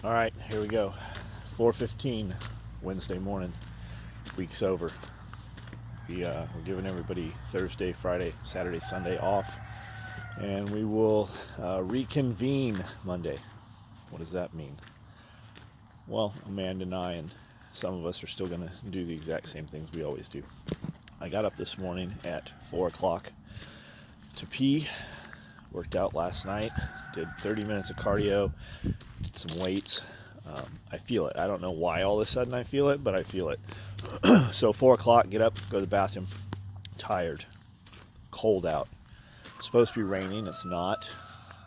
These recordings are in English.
All right, here we go. 4:15 Wednesday morning. Week's over. We're giving everybody Thursday, Friday, Saturday, Sunday off, and we will reconvene Monday. What does that mean? Well, Amanda and I and some of us are still going to do the exact same things we always do. I got up this morning at 4 o'clock to pee. Worked out last night. Did 30 minutes of cardio. Did some weights. I feel it. I don't know why all of a sudden I feel it, but I feel it. So 4 o'clock, get up, go to the bathroom. Tired. Cold out. It's supposed to be raining. It's not.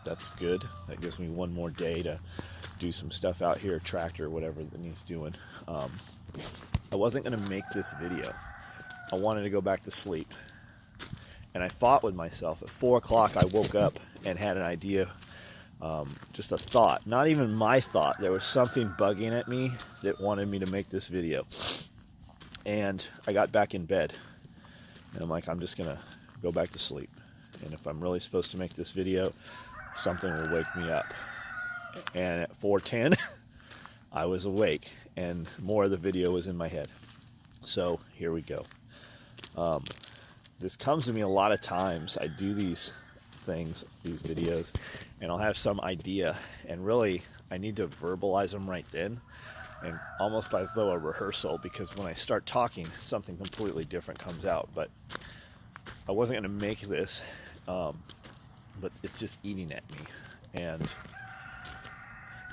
That's good. That gives me one more day to do some stuff out here, tractor, whatever that needs doing. I wasn't going to make this video. I wanted to go back to sleep. And I fought with myself. At 4 o'clock, I woke up and had an idea, just a thought. Not even my thought. There was something bugging at me that wanted me to make this video. And I got back in bed. And I'm like, I'm just going to go back to sleep. And if I'm really supposed to make this video, something will wake me up. And at 4:10, I was awake. And more of the video was in my head. So here we go. This comes to me a lot of times. I do these things, these videos, and I'll have some idea, and really I need to verbalize them right then, and almost as though a rehearsal, because when I start talking, something completely different comes out. But I wasn't going to make this, but it's just eating at me. And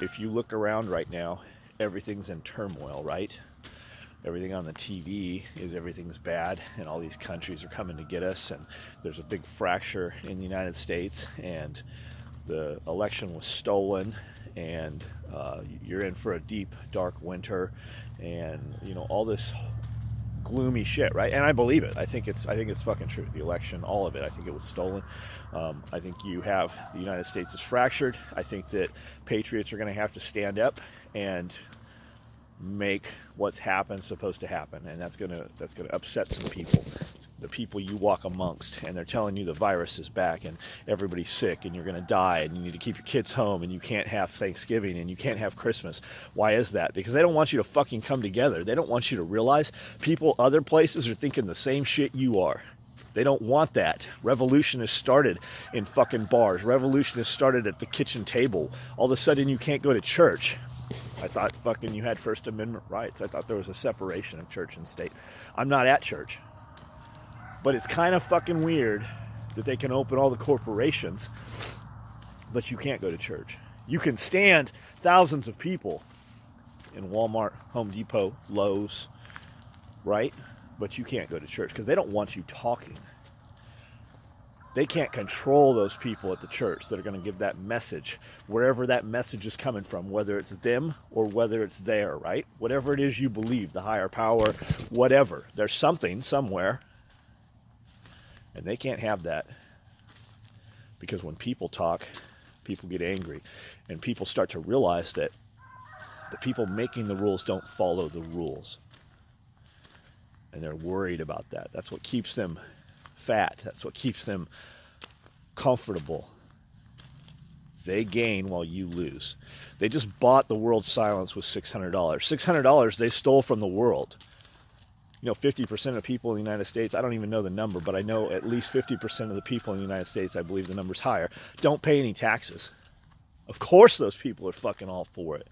if you look around right now, everything's in turmoil, right? Everything on the TV is everything's bad, and all these countries are coming to get us, and there's a big fracture in the United States, and the election was stolen, and you're in for a deep, dark winter, and all this gloomy shit, right? And I believe it. I think it's fucking true. The election, all of it. I think it was stolen. I think you have the United States is fractured. I think that patriots are going to have to stand up and make what's happened supposed to happen, and that's gonna upset some people. It's the people you walk amongst, and they're telling you the virus is back and everybody's sick and you're gonna die and you need to keep your kids home and you can't have Thanksgiving and you can't have Christmas. Why is that? Because they don't want you to fucking come together. They don't want you to realize people other places are thinking the same shit you are. They don't want that. Revolution has started in fucking bars. Revolution has started at the kitchen table. All of a sudden you can't go to church. I thought fucking you had First Amendment rights. I thought there was a separation of church and state. I'm not at church. But it's kind of fucking weird that they can open all the corporations, but you can't go to church. You can stand thousands of people in Walmart, Home Depot, Lowe's, right? But you can't go to church because they don't want you talking. They can't control those people at the church that are going to give that message, wherever that message is coming from, whether it's them or whether it's there, right? Whatever it is you believe, the higher power, whatever. There's something somewhere, and they can't have that. Because when people talk, people get angry, and people start to realize that the people making the rules don't follow the rules. And they're worried about that. That's what keeps them fat. That's what keeps them comfortable. They gain while you lose. They just bought the world's silence with $600. $600 they stole from the world. 50% of people in the United States, I don't even know the number, but I know at least 50% of the people in the United States, I believe the number's higher, don't pay any taxes. Of course those people are fucking all for it.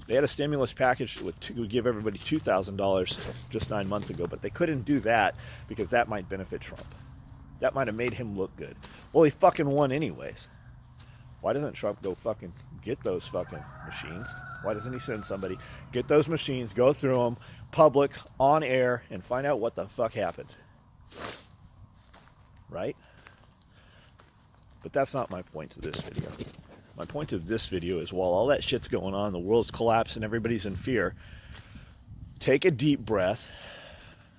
They had a stimulus package that would give everybody $2,000 just 9 months ago, but they couldn't do that because that might benefit Trump. That might have made him look good. Well, he fucking won anyways. Why doesn't Trump go fucking get those fucking machines? Why doesn't he send somebody, get those machines, go through them, public, on air, and find out what the fuck happened? Right? But that's not my point to this video. My point of this video is while all that shit's going on, the world's collapsing, everybody's in fear, take a deep breath,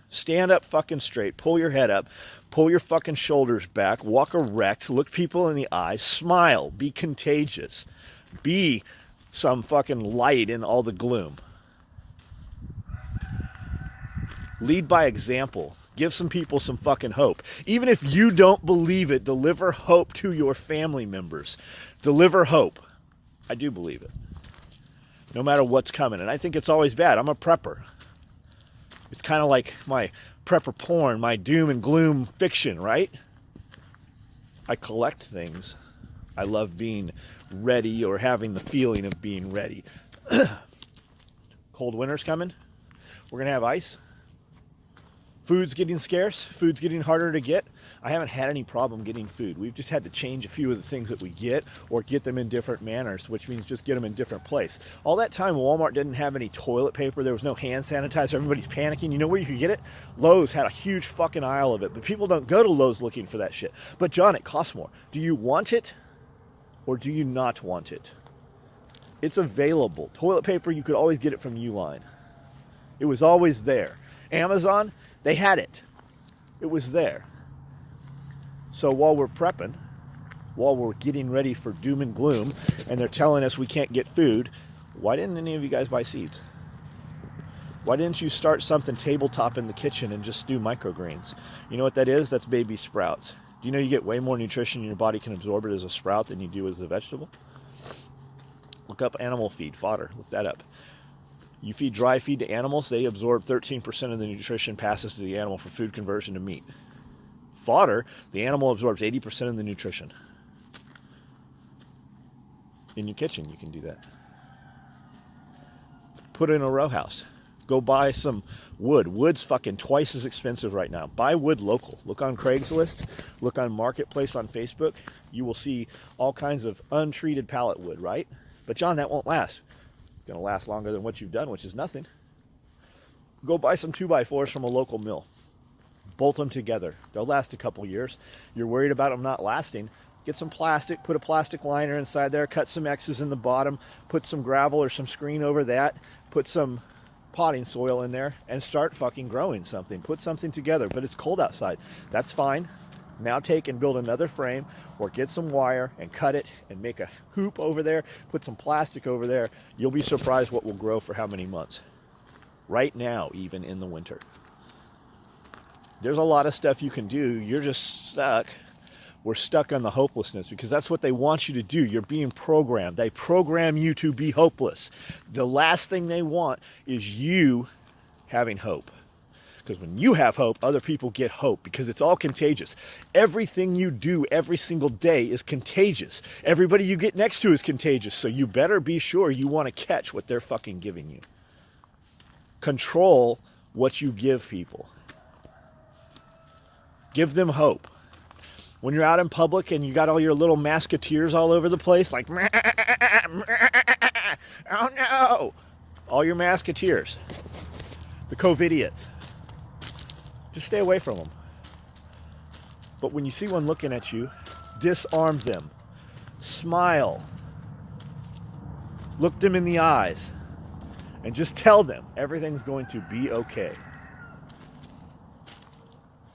stand up fucking straight, pull your head up, pull your fucking shoulders back, walk erect, look people in the eye, smile, be contagious, be some fucking light in all the gloom. Lead by example. Give some people some fucking hope. Even if you don't believe it, deliver hope to your family members. Deliver hope. I do believe it. no matter what's coming. And I think it's always bad. I'm a prepper. It's kind of like my prepper porn, my doom and gloom fiction, right? I collect things. I love being ready or having the feeling of being ready. Cold winter's coming. We're going to have ice. Food's getting scarce. Food's getting harder to get. I haven't had any problem getting food. We've just had to change a few of the things that we get or get them in different manners, which means just get them in different place. All that time, Walmart didn't have any toilet paper. There was no hand sanitizer. Everybody's panicking. You know where you could get it? Lowe's had a huge fucking aisle of it, but people don't go to Lowe's looking for that shit. But John, it costs more. Do you want it or do you not want it? It's available. Toilet paper, you could always get it from Uline. It was always there. Amazon, they had it. It was there. So while we're prepping, while we're getting ready for doom and gloom, and they're telling us we can't get food, why didn't any of you guys buy seeds? Why didn't you start something tabletop in the kitchen and just do microgreens? You know what that is? That's baby sprouts. Do you know you get way more nutrition and your body can absorb it as a sprout than you do as a vegetable? Look up animal feed, fodder. Look that up. You feed dry feed to animals, they absorb 13% of the nutrition passes to the animal for food conversion to meat. Fodder, the animal absorbs 80% of the nutrition. In your kitchen, you can do that. Put it in a row house. Go buy some wood. Wood's fucking twice as expensive right now. Buy wood local. Look on Craigslist. Look on Marketplace on Facebook. You will see all kinds of untreated pallet wood, right? But John, that won't last. It's going to last longer than what you've done, which is nothing. Go buy some 2x4s from a local mill. Bolt them together. They'll last a couple years. You're worried about them not lasting. Get some plastic, put a plastic liner inside there, cut some X's in the bottom, put some gravel or some screen over that, put some potting soil in there, and start fucking growing something. Put something together, but it's cold outside. That's fine. Now take and build another frame or get some wire and cut it and make a hoop over there, put some plastic over there. You'll be surprised what will grow for how many months. Right now, even in the winter. There's a lot of stuff you can do. You're just stuck. We're stuck on the hopelessness because that's what they want you to do. You're being programmed. They program you to be hopeless. The last thing they want is you having hope. Because when you have hope, other people get hope because it's all contagious. Everything you do every single day is contagious. Everybody you get next to is contagious. So you better be sure you want to catch what they're fucking giving you. Control what you give people. Give them hope. When you're out in public and you got all your little masketeers all over the place, like, oh no, all your masketeers, the COVIDiots, just stay away from them. But when you see one looking at you, disarm them, smile, look them in the eyes, and just tell them everything's going to be okay.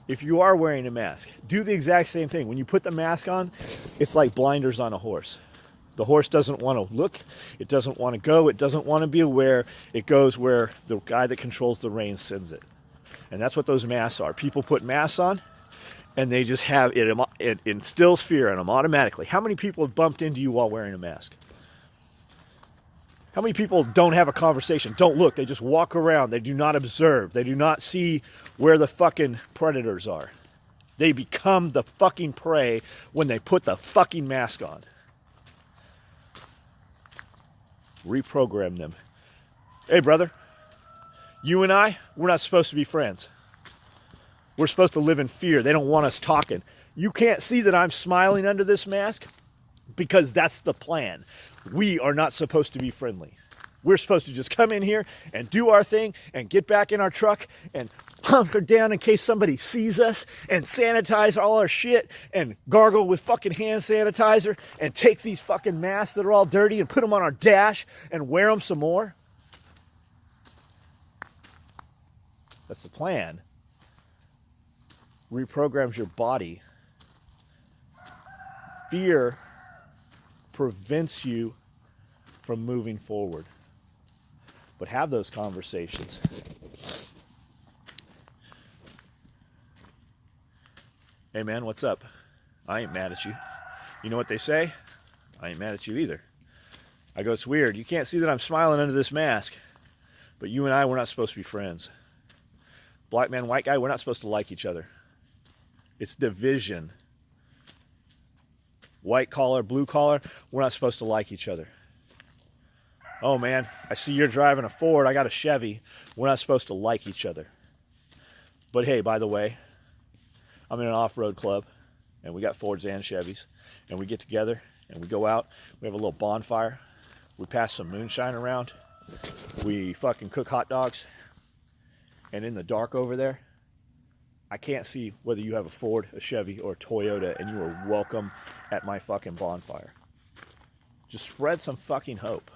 If you are wearing a mask, do the exact same thing. When you put the mask on, it's like blinders on a horse. The horse doesn't want to look, it doesn't want to go, it doesn't want to be aware. It goes where the guy that controls the reins sends it. And that's what those masks are. People put masks on, and they just have, it instills fear in them automatically. How many people have bumped into you while wearing a mask? How many people don't have a conversation, don't look, they just walk around, they do not observe, they do not see where the fucking predators are. They become the fucking prey when they put the fucking mask on. Reprogram them. Hey brother, you and I, we're not supposed to be friends. We're supposed to live in fear. They don't want us talking. You can't see that I'm smiling under this mask because that's the plan. We are not supposed to be friendly. We're supposed to just come in here and do our thing and get back in our truck and hunker down in case somebody sees us and sanitize all our shit and gargle with fucking hand sanitizer and take these fucking masks that are all dirty and put them on our dash and wear them some more. That's the plan. Reprograms your body. Fear prevents you from moving forward. But have those conversations. Hey man, what's up? I ain't mad at you. You know what they say? I ain't mad at you either. I go, it's weird. You can't see that I'm smiling under this mask. But you and I, we're not supposed to be friends. Black man, white guy, we're not supposed to like each other. It's division. White collar, blue collar, we're not supposed to like each other. Oh man, I see you're driving a Ford, I got a Chevy. We're not supposed to like each other. But hey, by the way, I'm in an off-road club, and we got Fords and Chevys, and we get together, and we go out, we have a little bonfire, we pass some moonshine around, we fucking cook hot dogs, and in the dark over there, I can't see whether you have a Ford, a Chevy, or a Toyota, and you are welcome at my fucking bonfire. Just spread some fucking hope.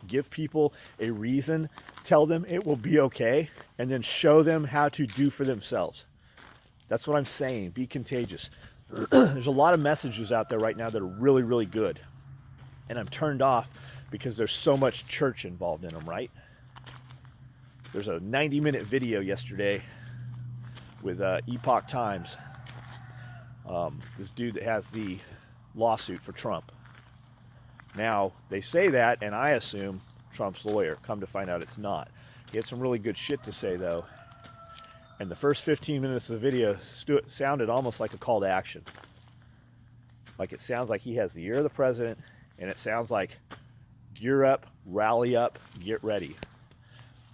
Give people a reason, tell them it will be okay, and then show them how to do for themselves. That's what I'm saying. Be contagious. There's a lot of messages out there right now that are really, really good. And I'm turned off because there's so much church involved in them, right? There's a 90-minute video yesterday with Epoch Times. This dude that has the lawsuit for Trump. Now, they say that, and I assume Trump's lawyer. Come to find out it's not. He had some really good shit to say, though. And the first 15 minutes of the video sounded almost like a call to action. Like it sounds like he has the ear of the president, and it sounds like gear up, rally up, get ready.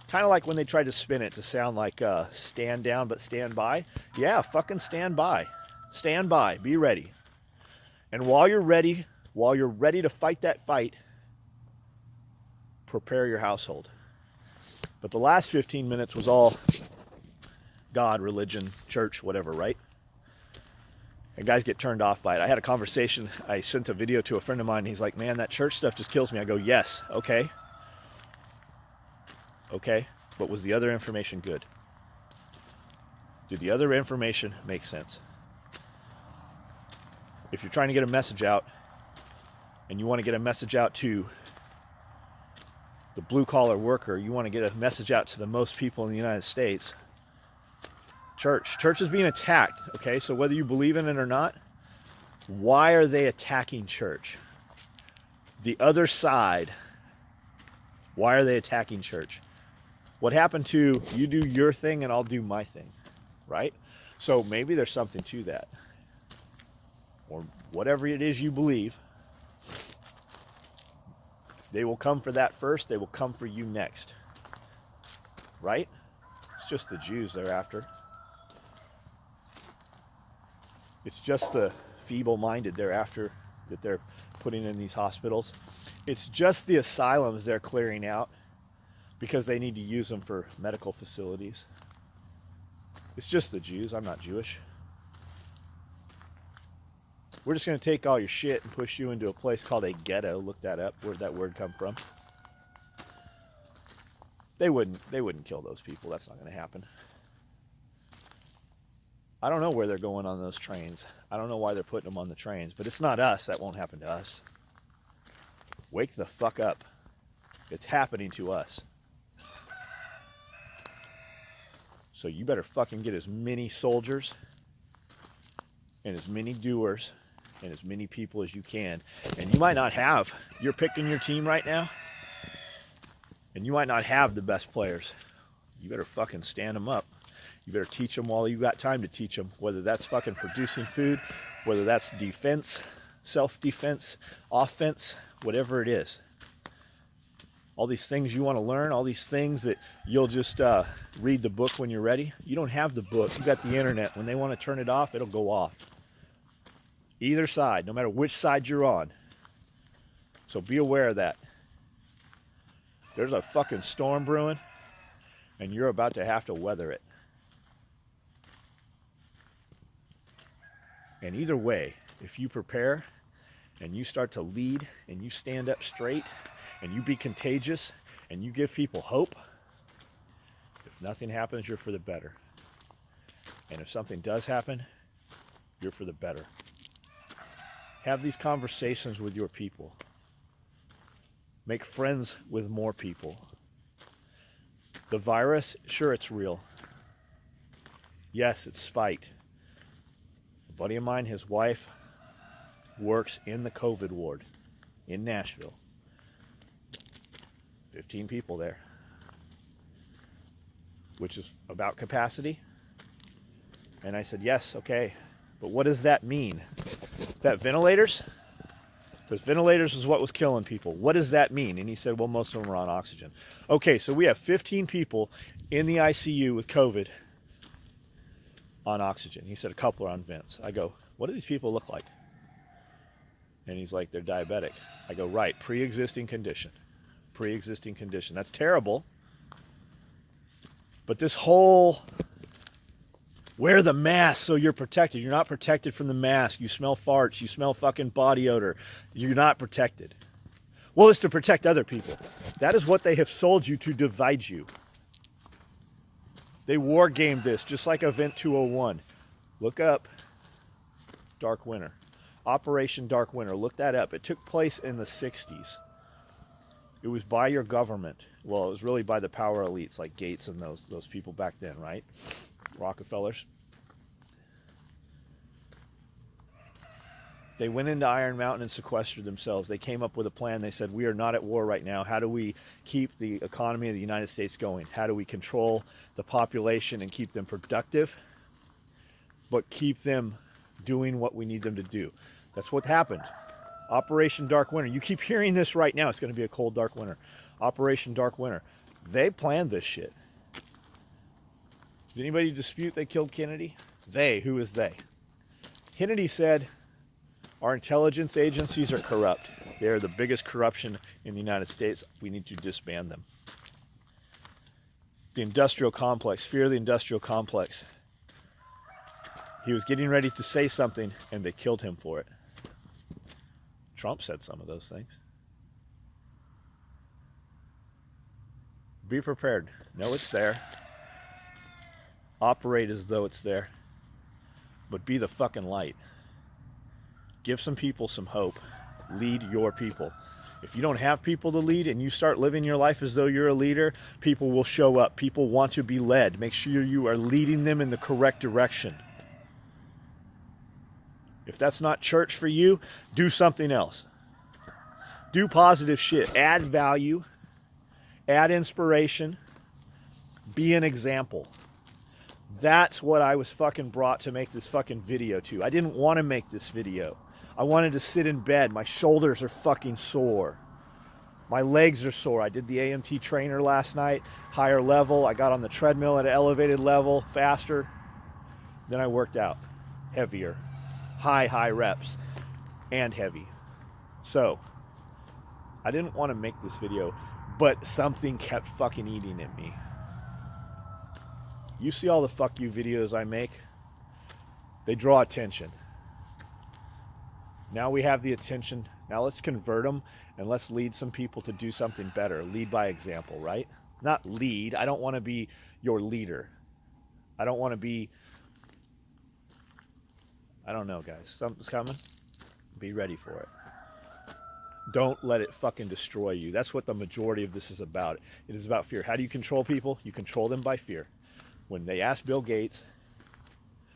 Kind of like when they tried to spin it to sound like stand down but stand by. Yeah, fucking stand by. Stand by. Be ready. And while you're ready to fight that fight, prepare your household. But the last 15 minutes was all God, religion, church, whatever, right? And guys get turned off by it. I had a conversation. I sent a video to a friend of mine. He's like, man, that church stuff just kills me. I go, yes, okay. Okay, but was the other information good? Did the other information make sense? If you're trying to get a message out, and you want to get a message out to the blue-collar worker, you want to get a message out to the most people in the United States, church is being attacked, okay? So whether you believe in it or not, why are they attacking church? The other side, why are they attacking church? What happened to you do your thing and I'll do my thing, right? So maybe there's something to that. Or whatever it is you believe, they will come for that first, they will come for you next. Right? It's just the Jews they're after. It's just the feeble-minded they're after that they're putting in these hospitals. It's just the asylums they're clearing out because they need to use them for medical facilities. It's just the Jews. I'm not Jewish. We're just going to take all your shit and push you into a place called a ghetto. Look that up. Where'd that word come from? They wouldn't kill those people. That's not going to happen. I don't know where they're going on those trains. I don't know why they're putting them on the trains, but it's not us. That won't happen to us. Wake the fuck up. It's happening to us. So you better fucking get as many soldiers and as many doers and as many people as you can. And you might not have, you're picking your team right now, and you might not have the best players. You better fucking stand them up. You better teach them while you got time to teach them, whether that's fucking producing food, whether that's defense, self-defense, offense, whatever it is. All these things you want to learn, all these things that you'll just read the book when you're ready. You don't have the book. You got the internet. When they want to turn it off, it'll go off. Either side, no matter which side you're on. So be aware of that. There's a fucking storm brewing, and you're about to have to weather it. And either way, if you prepare and you start to lead and you stand up straight and you be contagious and you give people hope, if nothing happens, you're for the better. And if something does happen, you're for the better. Have these conversations with your people. Make friends with more people. The virus, sure, it's real. Yes, it's spiked. A buddy of mine, his wife, works in the COVID ward in Nashville. 15 people there, which is about capacity. And I said, yes, okay, but what does that mean? Is that ventilators? Because ventilators is what was killing people. What does that mean? And he said, well, most of them are on oxygen. Okay, so we have 15 people in the ICU with COVID on oxygen. He said a couple are on vents. I go, what do these people look like? And he's like, they're diabetic. I go, right, pre-existing condition. Pre-existing condition. That's terrible. But this whole wear the mask so you're protected. You're not protected from the mask. You smell farts. You smell fucking body odor. You're not protected. Well, it's to protect other people. That is what they have sold you, to divide you. They war gamed this just like Event 201. Look up Dark Winter. Operation Dark Winter. Look that up. It took place in the 60s. It was by your government. Well, it was really by the power elites like Gates and those people back then, right? Rockefellers. They went into Iron Mountain and sequestered themselves. They came up with a plan. They said, we are not at war right now. How do we keep the economy of the United States going? How do we control the population and keep them productive, but keep them doing what we need them to do? That's what happened. Operation Dark Winter. You keep hearing this right now. It's going to be a cold, dark winter. Operation Dark Winter. They planned this shit. Does anybody dispute they killed Kennedy? They. Who is they? Kennedy said, our intelligence agencies are corrupt. They are the biggest corruption in the United States. We need to disband them. The industrial complex, fear of the industrial complex. He was getting ready to say something and they killed him for it. Trump said some of those things. Be prepared. Know it's there. Operate as though it's there. But be the fucking light. Give some people some hope. Lead your people. If you don't have people to lead and you start living your life as though you're a leader, people will show up. People want to be led. Make sure you are leading them in the correct direction. If that's not church for you, do something else. Do positive shit. Add value. Add inspiration. Be an example. That's what I was fucking brought to make this fucking video to. I didn't want to make this video. I wanted to sit in bed. My shoulders are fucking sore. My legs are sore. I did the AMT trainer last night, higher level. I got on the treadmill at an elevated level, faster. Then I worked out, heavier, high reps, and heavy. So, I didn't want to make this video, but something kept fucking eating at me. You see all the fuck you videos I make? They draw attention. Now we have the attention. Now let's convert them and let's lead some people to do something better. Lead by example, right? Not lead. I don't want to be your leader. I don't want to be... I don't know, guys. Something's coming. Be ready for it. Don't let it fucking destroy you. That's what the majority of this is about. It is about fear. How do you control people? You control them by fear. When they asked Bill Gates,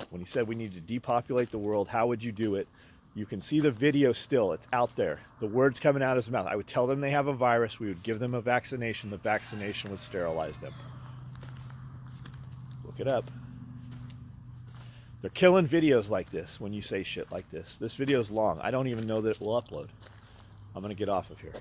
when he said we need to depopulate the world, how would you do it? You can see the video still. It's out there. The words coming out of his mouth. I would tell them they have a virus. We would give them a vaccination. The vaccination would sterilize them. Look it up. They're killing videos like this when you say shit like this. This video is long. I don't even know that it will upload. I'm going to get off of here.